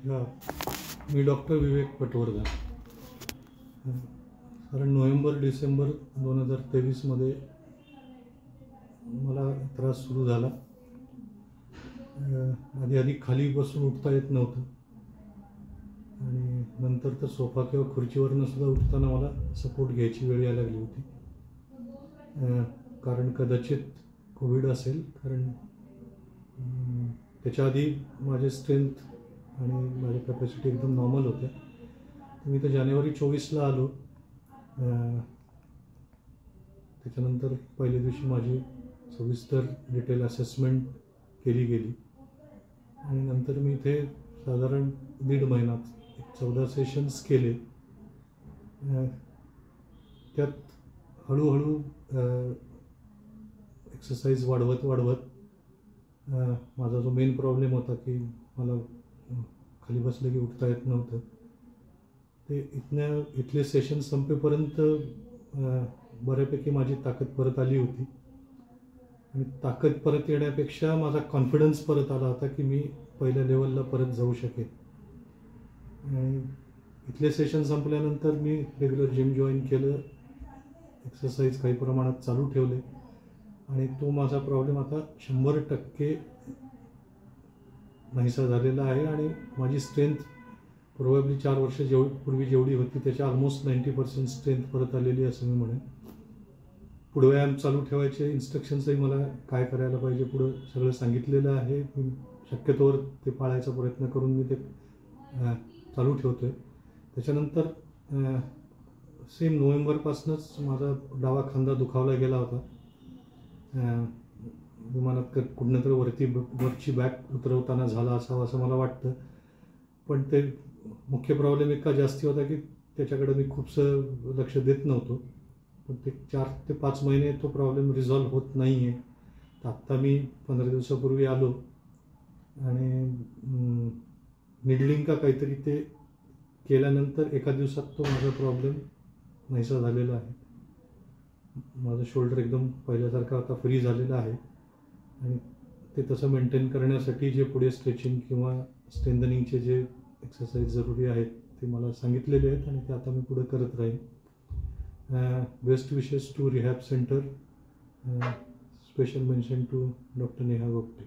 या मी डॉक्टर विवेक पटवर्धन. कारण नोव्हेंबर-डिसेंबर 2023मध्ये मला त्रास सुरू झाला. आधी खाली बसून उठता येत नव्हतं आणि नंतर तर सोफा किंवा खुर्चीवरनं सुद्धा उठताना मला सपोर्ट घ्यायची वेळ यायला लागली होती. कारण कदाचित कोविड असेल, कारण त्याच्या आधी माझे स्ट्रेंथ आणि माझी कॅपॅसिटी एकदम नॉर्मल होत्या. मी तर जानेवारी 24ला आलो. त्याच्यानंतर पहिल्या दिवशी माझी सविस्तर डिटेल असेसमेंट केली गेली आणि नंतर मी इथे साधारण 1.5 महिन्यात 14 सेशन्स केले. त्यात हळूहळू एक्सरसाइज वाढवत माझा जो मेन प्रॉब्लेम होता की मला खाली बसलं की उठता येत नव्हतं, ते इथले सेशन संपेपर्यंत बऱ्यापैकी माझी ताकद परत आली होती. आणि ताकद परत येण्यापेक्षा माझा कॉन्फिडन्स परत आला होता की मी पहिल्या लेवलला परत जाऊ शकेन. इथले सेशन संपल्यानंतर मी रेग्युलर जिम जॉईन केलं, एक्सरसाइज काही प्रमाणात चालू ठेवले आणि तो माझा प्रॉब्लेम आता 100% नाहीसा झालेला आहे. आणि माझी स्ट्रेंथ प्रोबॅबली 4 वर्ष पूर्वी जेवढी होती त्याच्या ऑलमोस्ट 90% स्ट्रेंथ परत आलेली असं मी म्हणेन. पुढे व्यायाम चालू ठेवायचे इन्स्ट्रक्शन्सही मला काय करायला पाहिजे पुढं सगळं सांगितलेलं आहे. मी शक्यतोवर ते पाळायचा प्रयत्न करून मी ते चालू ठेवतो आहे. त्याच्यानंतर सेम नोव्हेंबरपासूनच माझा डावा खांदा दुखावला गेला होता. विमानात कुठनं तर वरची बॅग उतरवताना झाला असावं असं मला वाटतं. पण ते मुख्य प्रॉब्लेम इतका जास्ती होता की त्याच्याकडे मी खूपसं लक्ष देत नव्हतो. पण ते 4 ते 5 महिने तो प्रॉब्लेम रिझॉल्व्ह होत नाही आहे. तर आत्ता मी 15 दिवसापूर्वी आलो आणि निडलिंग का काहीतरी ते केल्यानंतर एका दिवसात तो माझा प्रॉब्लेम नाहीसा झालेला आहे. माझं शोल्डर एकदम पहिल्यासारखं आता फ्री झालेलं आहे आणि ते तसं मेंटेन करण्यासाठी जे पुढे स्ट्रेचिंग किंवा स्ट्रेंथनिंगचे जे एक्सरसाइज जरुरी आहेत ते मला सांगितलेले आहेत आणि ते आता मी पुढे करत राहीन. Best wishes to rehab centre. Special mention to doctor Neha Gopate.